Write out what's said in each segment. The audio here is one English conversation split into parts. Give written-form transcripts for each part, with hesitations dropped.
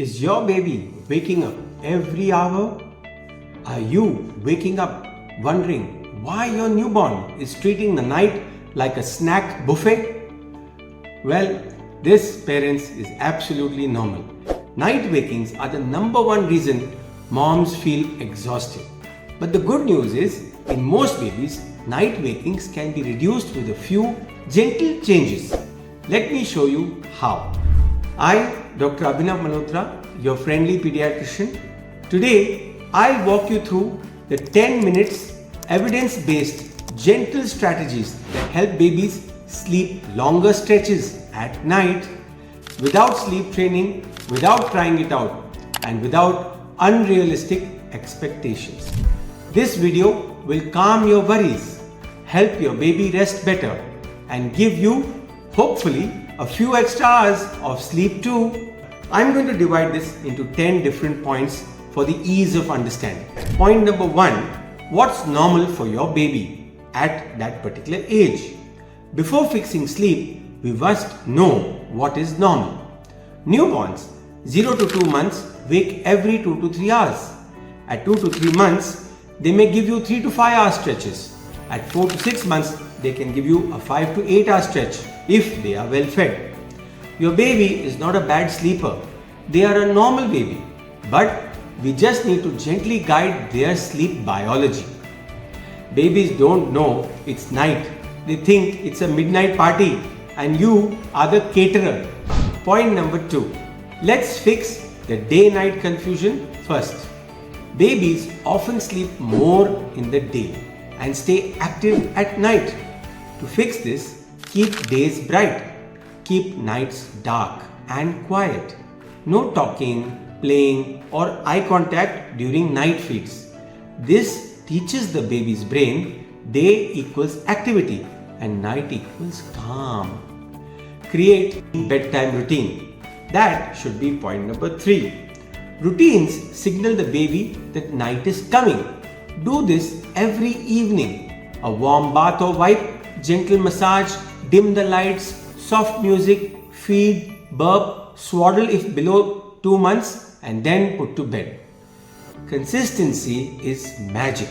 Is your baby waking up every hour? Are you waking up wondering why your newborn is treating the night like a snack buffet? Well, this, parents, is absolutely normal. Night wakings are the #1 reason moms feel exhausted. But the good news is, in most babies, night wakings can be reduced with a few gentle changes. Let me show you how. I, Dr. Abhinav Malhotra, your friendly pediatrician. Today, I'll walk you through the 10 minutes evidence-based gentle strategies that help babies sleep longer stretches at night without sleep training, without trying it out, and without unrealistic expectations. This video will calm your worries, help your baby rest better, and give you, hopefully, a few extra hours of sleep too. I'm going to divide this into 10 different points for the ease of understanding. Point number 1, what's normal for your baby at that particular age? Before fixing sleep, we must know what is normal. Newborns 0 to 2 months wake every 2 to 3 hours. At 2 to 3 months, they may give you 3 to 5 hour stretches. At 4 to 6 months, they can give you a 5 to 8 hour stretch if they are well fed. Your baby is not a bad sleeper. They are a normal baby, but we just need to gently guide their sleep biology. Babies don't know it's night. They think it's a midnight party and you are the caterer. Point number 2. Let's fix the day-night confusion first. Babies often sleep more in the day and stay active at night. To fix this, keep days bright. Keep nights dark and quiet. No talking, playing, or eye contact during night feeds. This teaches the baby's brain day equals activity and night equals calm. Create bedtime routine. That should be point number 3. Routines signal the baby that night is coming. Do this every evening. A warm bath or wipe, gentle massage, dim the lights, soft music, feed, burp, swaddle if below 2 months, and then put to bed. Consistency is magic.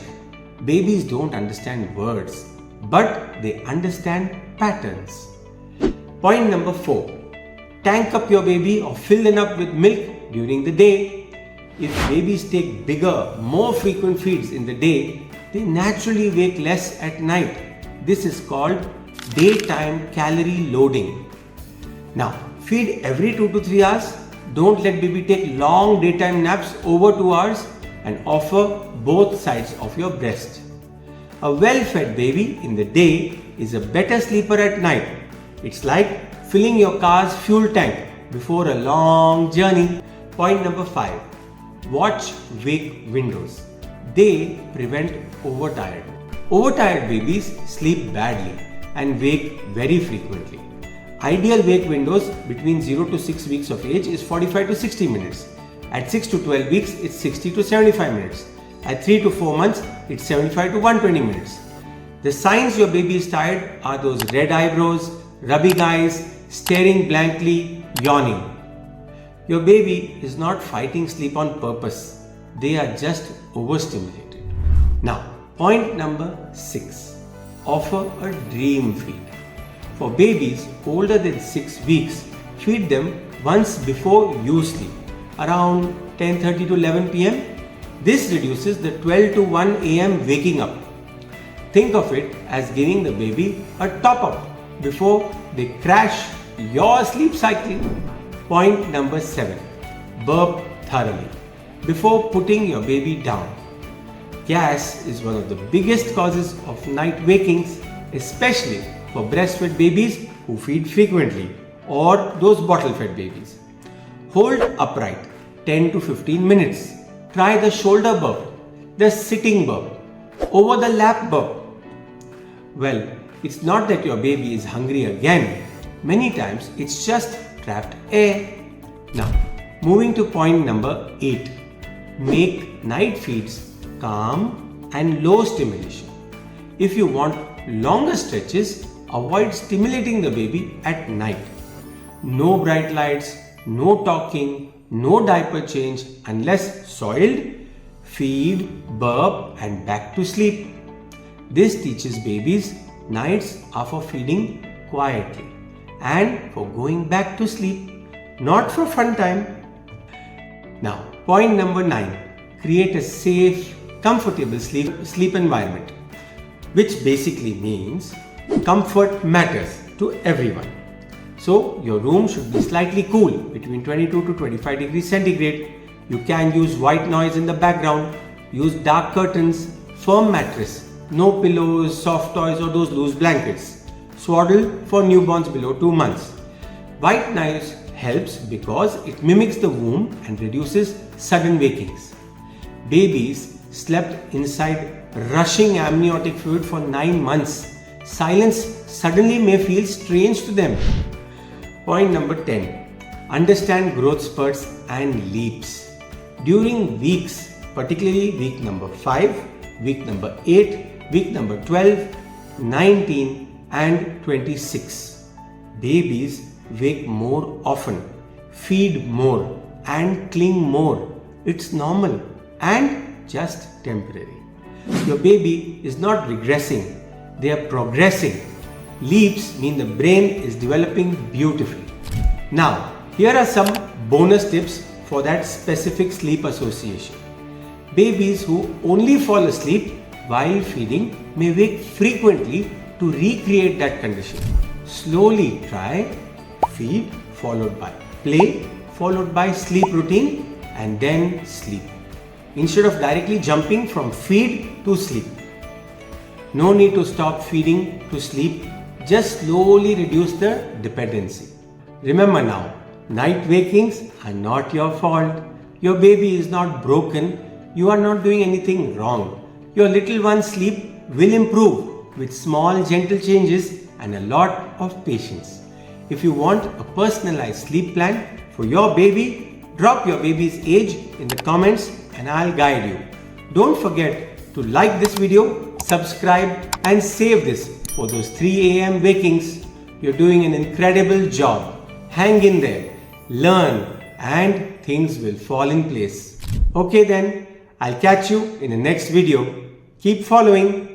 Babies don't understand words, but they understand patterns. Point number 4. Tank up your baby or fill them up with milk during the day. If babies take bigger, more frequent feeds in the day, they naturally wake less at night. This is called daytime calorie loading. Now, feed every 2 to 3 hours. Don't let baby take long daytime naps over 2 hours and offer both sides of your breast. A well-fed baby in the day is a better sleeper at night. It's like filling your car's fuel tank before a long journey. Point number 5. Watch wake windows. They prevent overtired. Overtired babies sleep badly and wake very frequently. Ideal wake windows between 0 to 6 weeks of age is 45 to 60 minutes. At 6 to 12 weeks, it's 60 to 75 minutes. At 3 to 4 months, it's 75 to 120 minutes. The signs your baby is tired are those red eyebrows, rubbing eyes, staring blankly, yawning. Your baby is not fighting sleep on purpose. They are just overstimulated. Now, point number 6. Offer a dream feed. For babies older than 6 weeks, feed them once before you sleep, around 10:30 to 11 p.m. This reduces the 12 to 1 a.m. waking up. Think of it as giving the baby a top-up before they crash your sleep cycle. Point number 7. Burp thoroughly before putting your baby down. Gas is one of the biggest causes of night wakings, especially for breastfed babies who feed frequently or those bottle-fed babies. Hold upright 10 to 15 minutes. Try the shoulder burp, the sitting burp, over the lap burp. Well, it's not that your baby is hungry again. Many times it's just trapped air. Now, moving to point number 8. Make night feeds calm and low stimulation. If you want longer stretches, avoid stimulating the baby at night. No bright lights, no talking, no diaper change unless soiled, feed, burp and back to sleep. This teaches babies nights are for feeding quietly and for going back to sleep, not for fun time. Now, point number 9. Create a safe, comfortable sleep environment, which basically means comfort matters to everyone. So, your room should be slightly cool, between 22 to 25 degrees centigrade. You can use white noise in the background, use dark curtains, firm mattress, no pillows, soft toys or those loose blankets. Swaddle for newborns below 2 months. White noise helps because it mimics the womb and reduces sudden wakings. Babies slept inside rushing amniotic fluid for 9 months. Silence suddenly may feel strange to them. Point number 10. Understand growth spurts and leaps. During weeks, particularly week number 5, week number 8, week number 12, 19 and 26. Babies wake more often, feed more and cling more. It's normal and just temporary. Your baby is not regressing, they are progressing. Leaps mean the brain is developing beautifully. Now, here are some bonus tips for that specific sleep association. Babies who only fall asleep while feeding may wake frequently to recreate that condition. Slowly try feed followed by play followed by sleep routine and then sleep, instead of directly jumping from feed to sleep. No need to stop feeding to sleep, just slowly reduce the dependency. Remember now, night wakings are not your fault. Your baby is not broken. You are not doing anything wrong. Your little one's sleep will improve with small gentle changes and a lot of patience. If you want a personalized sleep plan for your baby, drop your baby's age in the comments and I'll guide you. Don't forget to like this video, subscribe and save this for those 3 a.m. wakings. You're doing an incredible job. Hang in there, learn and things will fall in place. Okay then, I'll catch you in the next video. Keep following.